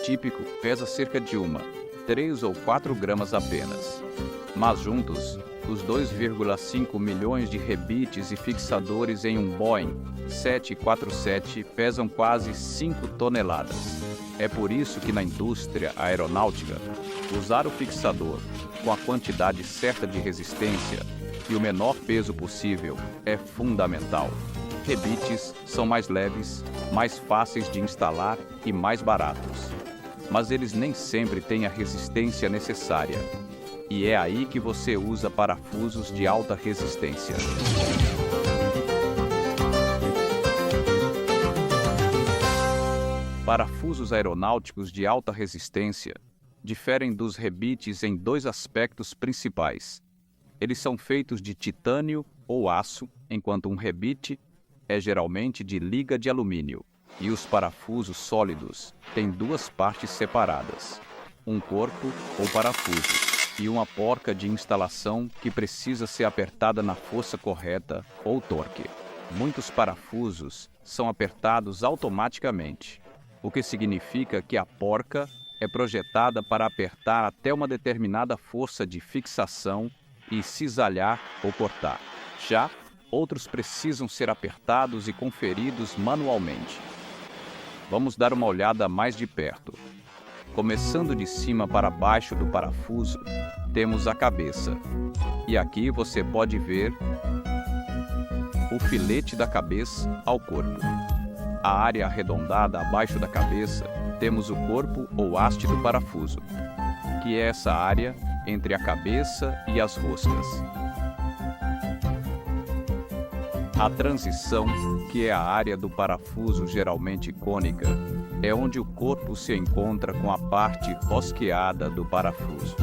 típico pesa cerca de 3 ou 4 gramas apenas. Mas juntos, os 2,5 milhões de rebites e fixadores em um Boeing 747 pesam quase 5 toneladas. É por isso que na indústria aeronáutica, usar o fixador com a quantidade certa de resistência e o menor peso possível é fundamental. Rebites são mais leves, mais fáceis de instalar e mais baratos. Mas eles nem sempre têm a resistência necessária. E é aí que você usa parafusos de alta resistência. Parafusos aeronáuticos de alta resistência diferem dos rebites em 2 aspectos principais. Eles são feitos de titânio ou aço, enquanto um rebite é geralmente de liga de alumínio. E os parafusos sólidos têm 2 partes separadas, um corpo ou parafuso e uma porca de instalação que precisa ser apertada na força correta ou torque. Muitos parafusos são apertados automaticamente, o que significa que a porca é projetada para apertar até uma determinada força de fixação e cisalhar ou cortar. Já outros precisam ser apertados e conferidos manualmente. Vamos dar uma olhada mais de perto. Começando de cima para baixo do parafuso, temos a cabeça. E aqui você pode ver o filete da cabeça ao corpo. A área arredondada abaixo da cabeça, temos o corpo ou haste do parafuso, que é essa área entre a cabeça e as roscas. A transição, que é a área do parafuso geralmente cônica, é onde o corpo se encontra com a parte rosqueada do parafuso.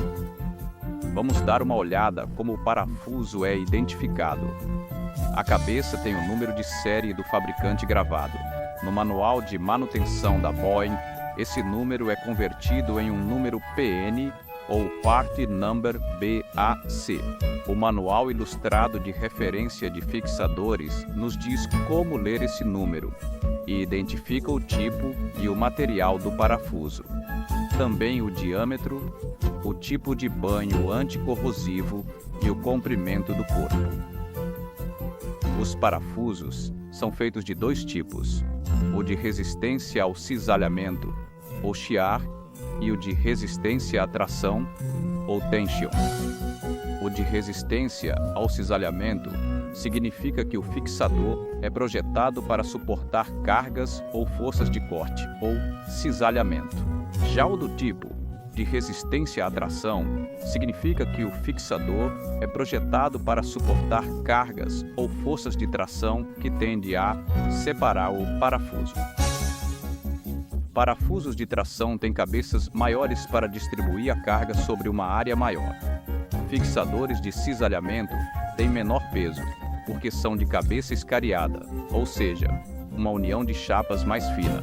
Vamos dar uma olhada como o parafuso é identificado. A cabeça tem o número de série do fabricante gravado. No manual de manutenção da Boeing, esse número é convertido em um número PN ou Part Number BAC. O Manual Ilustrado de Referência de Fixadores nos diz como ler esse número e identifica o tipo e o material do parafuso. Também o diâmetro, o tipo de banho anticorrosivo e o comprimento do corpo. Os parafusos são feitos de 2 tipos, o de resistência ao cisalhamento, ou shear, e o de resistência à tração, ou tension. O de resistência ao cisalhamento significa que o fixador é projetado para suportar cargas ou forças de corte, ou cisalhamento. Já o do tipo de resistência à tração significa que o fixador é projetado para suportar cargas ou forças de tração que tende a separar o parafuso. Parafusos de tração têm cabeças maiores para distribuir a carga sobre uma área maior. Fixadores de cisalhamento têm menor peso, porque são de cabeça escariada, ou seja, uma união de chapas mais fina.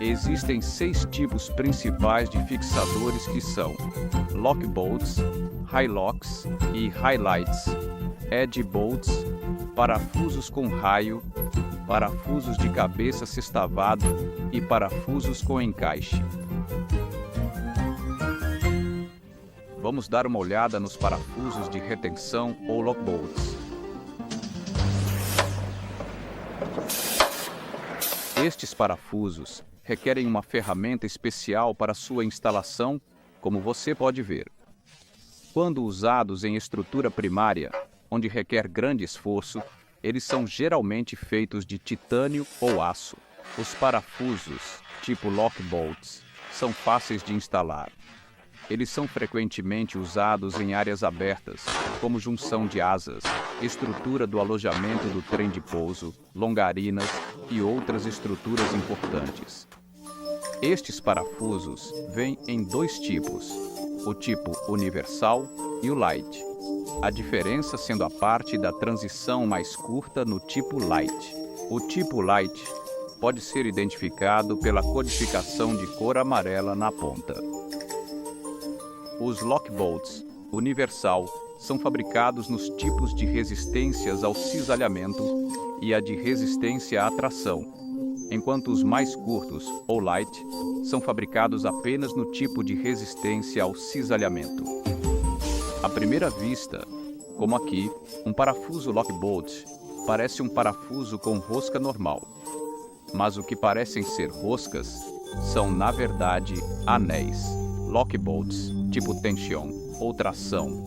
Existem 6 tipos principais de fixadores que são lock bolts, high locks e highlights, edge bolts, parafusos com raio, parafusos de cabeça sextavado e parafusos com encaixe. Vamos dar uma olhada nos parafusos de retenção ou lock bolts. Estes parafusos requerem uma ferramenta especial para sua instalação, como você pode ver. Quando usados em estrutura primária, onde requer grande esforço, eles são geralmente feitos de titânio ou aço. Os parafusos, tipo lock bolts, são fáceis de instalar. Eles são frequentemente usados em áreas abertas, como junção de asas, estrutura do alojamento do trem de pouso, longarinas e outras estruturas importantes. Estes parafusos vêm em 2 tipos, o tipo universal e o light. A diferença sendo a parte da transição mais curta no tipo light. O tipo light pode ser identificado pela codificação de cor amarela na ponta. Os lock bolts universal são fabricados nos tipos de resistências ao cisalhamento e a de resistência à tração. enquanto os mais curtos, ou light, são fabricados apenas no tipo de resistência ao cisalhamento. À primeira vista, como aqui, um parafuso lock bolt parece um parafuso com rosca normal, mas o que parecem ser roscas são, na verdade, anéis. Lock bolts, tipo tension ou tração,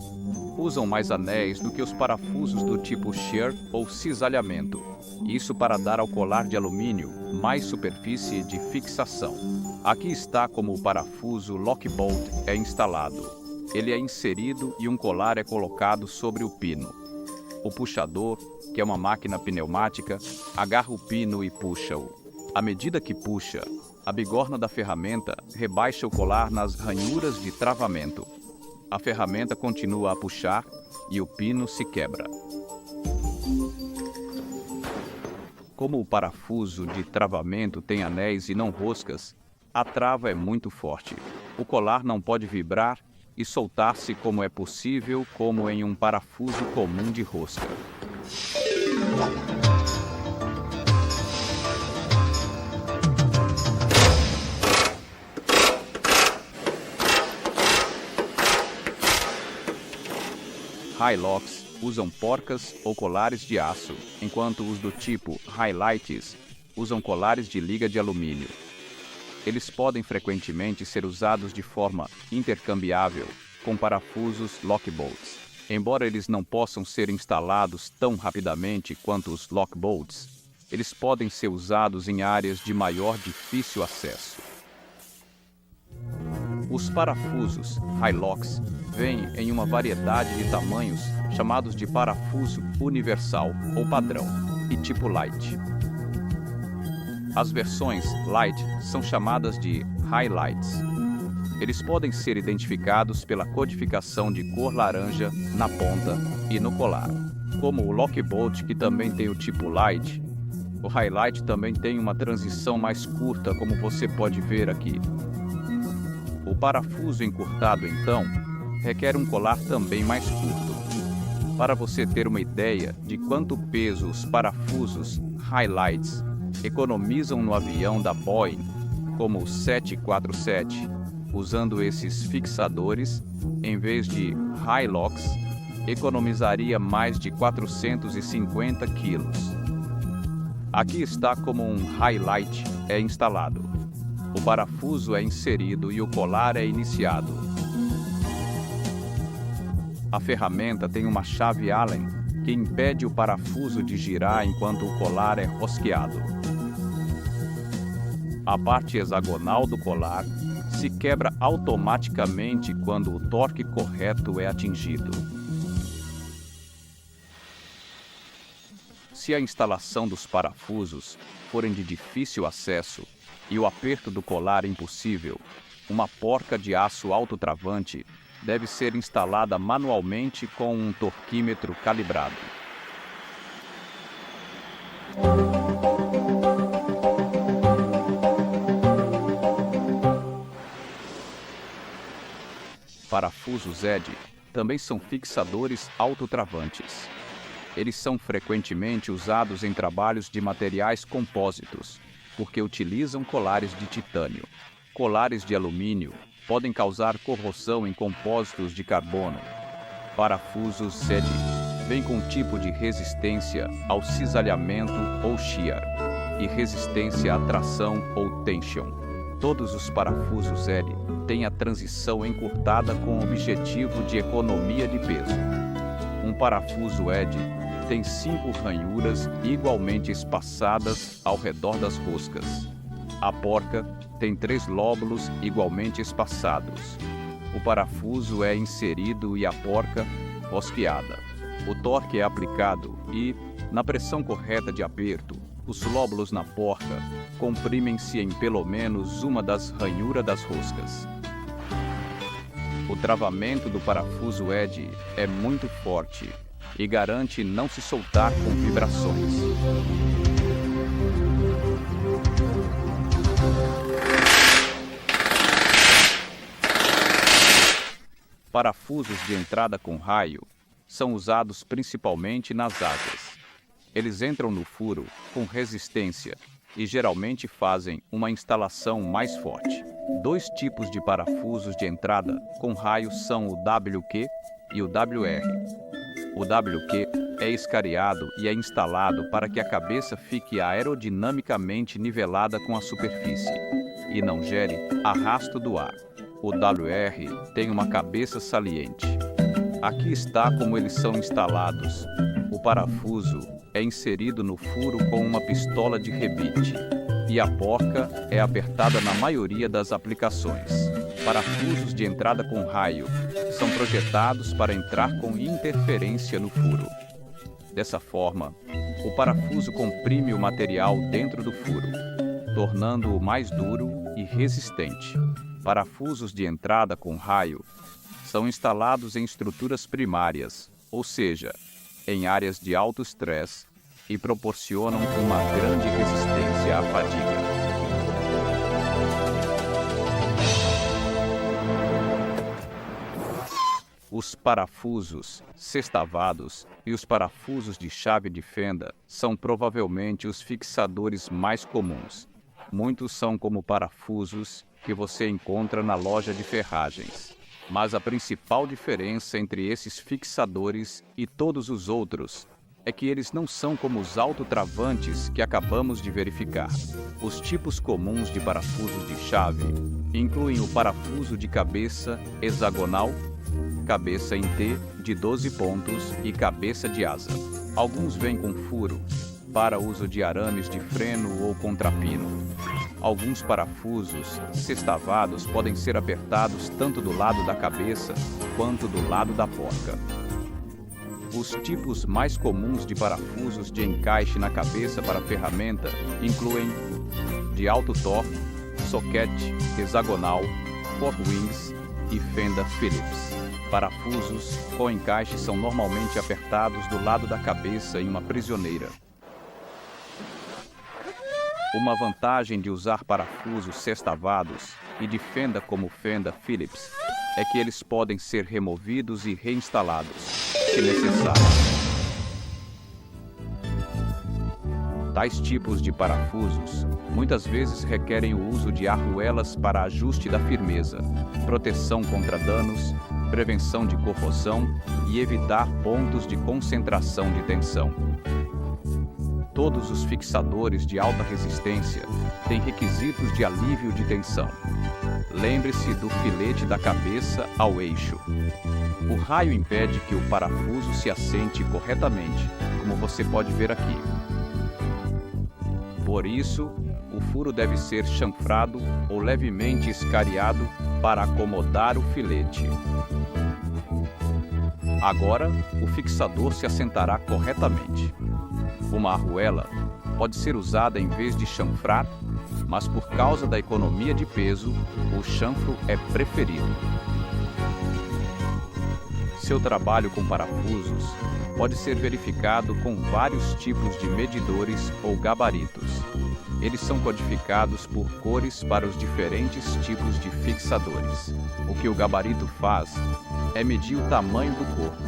usam mais anéis do que os parafusos do tipo shear ou cisalhamento, isso para dar ao colar de alumínio mais superfície de fixação. Aqui está como o parafuso lock bolt é instalado. Ele é inserido e um colar é colocado sobre o pino. O puxador, que é uma máquina pneumática, agarra o pino e puxa-o. À medida que puxa, a bigorna da ferramenta rebaixa o colar nas ranhuras de travamento. A ferramenta continua a puxar e o pino se quebra. Como o parafuso de travamento tem anéis e não roscas, a trava é muito forte. O colar não pode vibrar e soltar-se como é possível, como em um parafuso comum de rosca. High locks usam porcas ou colares de aço, enquanto os do tipo highlights usam colares de liga de alumínio. Eles podem frequentemente ser usados de forma intercambiável com parafusos lock bolts. Embora eles não possam ser instalados tão rapidamente quanto os lock bolts, eles podem ser usados em áreas de maior difícil acesso. Os parafusos high locks vêm em uma variedade de tamanhos chamados de parafuso universal ou padrão e tipo light. As versões light são chamadas de highlights. Eles podem ser identificados pela codificação de cor laranja na ponta e no colar. Como o lock bolt, que também tem o tipo light, o highlight também tem uma transição mais curta, como você pode ver aqui. O parafuso encurtado, então, requer um colar também mais curto. Para você ter uma ideia de quanto peso os parafusos highlights economizam no avião da Boeing, como o 747, usando esses fixadores, em vez de high locks, economizaria mais de 450 quilos. Aqui está como um highlight é instalado. O parafuso é inserido e o colar é iniciado. A ferramenta tem uma chave Allen que impede o parafuso de girar enquanto o colar é rosqueado. A parte hexagonal do colar se quebra automaticamente quando o torque correto é atingido. Se a instalação dos parafusos forem de difícil acesso e o aperto do colar impossível, uma porca de aço autotravante deve ser instalada manualmente com um torquímetro calibrado. Parafusos ED também são fixadores autotravantes. Eles são frequentemente usados em trabalhos de materiais compósitos, porque utilizam colares de titânio. Colares de alumínio podem causar corrosão em compósitos de carbono. Parafusos ED vêm com um tipo de resistência ao cisalhamento ou shear e resistência à tração ou tension. Todos os parafusos ED têm a transição encurtada com o objetivo de economia de peso. Um parafuso ED tem 5 ranhuras igualmente espaçadas ao redor das roscas. A porca tem 3 lóbulos igualmente espaçados. O parafuso é inserido e a porca rosqueada. O torque é aplicado e, na pressão correta de aperto, os lóbulos na porca comprimem-se em pelo menos uma das ranhuras das roscas. O travamento do parafuso ED é muito forte e garante não se soltar com vibrações. Parafusos de entrada com raio são usados principalmente nas asas. Eles entram no furo com resistência e geralmente fazem uma instalação mais forte. Dois tipos de parafusos de entrada com raio são o WQ e o WR. O WQ é escariado e é instalado para que a cabeça fique aerodinamicamente nivelada com a superfície e não gere arrasto do ar. O WR tem uma cabeça saliente. Aqui está como eles são instalados. O parafuso é inserido no furo com uma pistola de rebite e a porca é apertada na maioria das aplicações. Parafusos de entrada com raio são projetados para entrar com interferência no furo. Dessa forma, o parafuso comprime o material dentro do furo, tornando-o mais duro e resistente. Parafusos de entrada com raio são instalados em estruturas primárias, ou seja, em áreas de alto estresse, e proporcionam uma grande resistência à fadiga. Os parafusos sextavados e os parafusos de chave de fenda são provavelmente os fixadores mais comuns. Muitos são como parafusos que você encontra na loja de ferragens. Mas a principal diferença entre esses fixadores e todos os outros é que eles não são como os autotravantes que acabamos de verificar. Os tipos comuns de parafusos de chave incluem o parafuso de cabeça hexagonal, cabeça em T de 12 pontos e cabeça de asa. Alguns vêm com furo para uso de arames de freno ou contrapino. Alguns parafusos sextavados podem ser apertados tanto do lado da cabeça quanto do lado da porca. Os tipos mais comuns de parafusos de encaixe na cabeça para ferramenta incluem de alto torque, soquete, hexagonal, fork wings e fenda Phillips. Parafusos com encaixe são normalmente apertados do lado da cabeça em uma prisioneira. Uma vantagem de usar parafusos sextavados e de fenda como fenda Phillips é que eles podem ser removidos e reinstalados, se necessário. Tais tipos de parafusos muitas vezes requerem o uso de arruelas para ajuste da firmeza, proteção contra danos, prevenção de corrosão e evitar pontos de concentração de tensão. Todos os fixadores de alta resistência têm requisitos de alívio de tensão. Lembre-se do filete da cabeça ao eixo. O raio impede que o parafuso se assente corretamente, como você pode ver aqui. Por isso, o furo deve ser chanfrado ou levemente escariado para acomodar o filete. Agora, o fixador se assentará corretamente. Uma arruela pode ser usada em vez de chanfrar, mas por causa da economia de peso, o chanfro é preferido. Seu trabalho com parafusos pode ser verificado com vários tipos de medidores ou gabaritos. Eles são codificados por cores para os diferentes tipos de fixadores. O que o gabarito faz é medir o tamanho do corpo,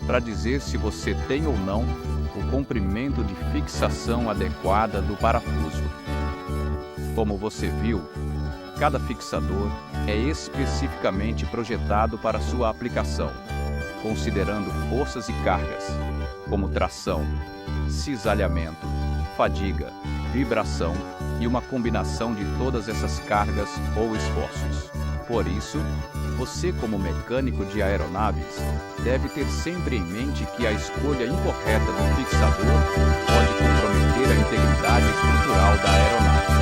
para dizer se você tem ou não o comprimento de fixação adequada do parafuso. Como você viu, cada fixador é especificamente projetado para sua aplicação, considerando forças e cargas, como tração, cisalhamento, fadiga, vibração e uma combinação de todas essas cargas ou esforços. Por isso, você, como mecânico de aeronaves, deve ter sempre em mente que a escolha incorreta do fixador pode comprometer a integridade estrutural da aeronave.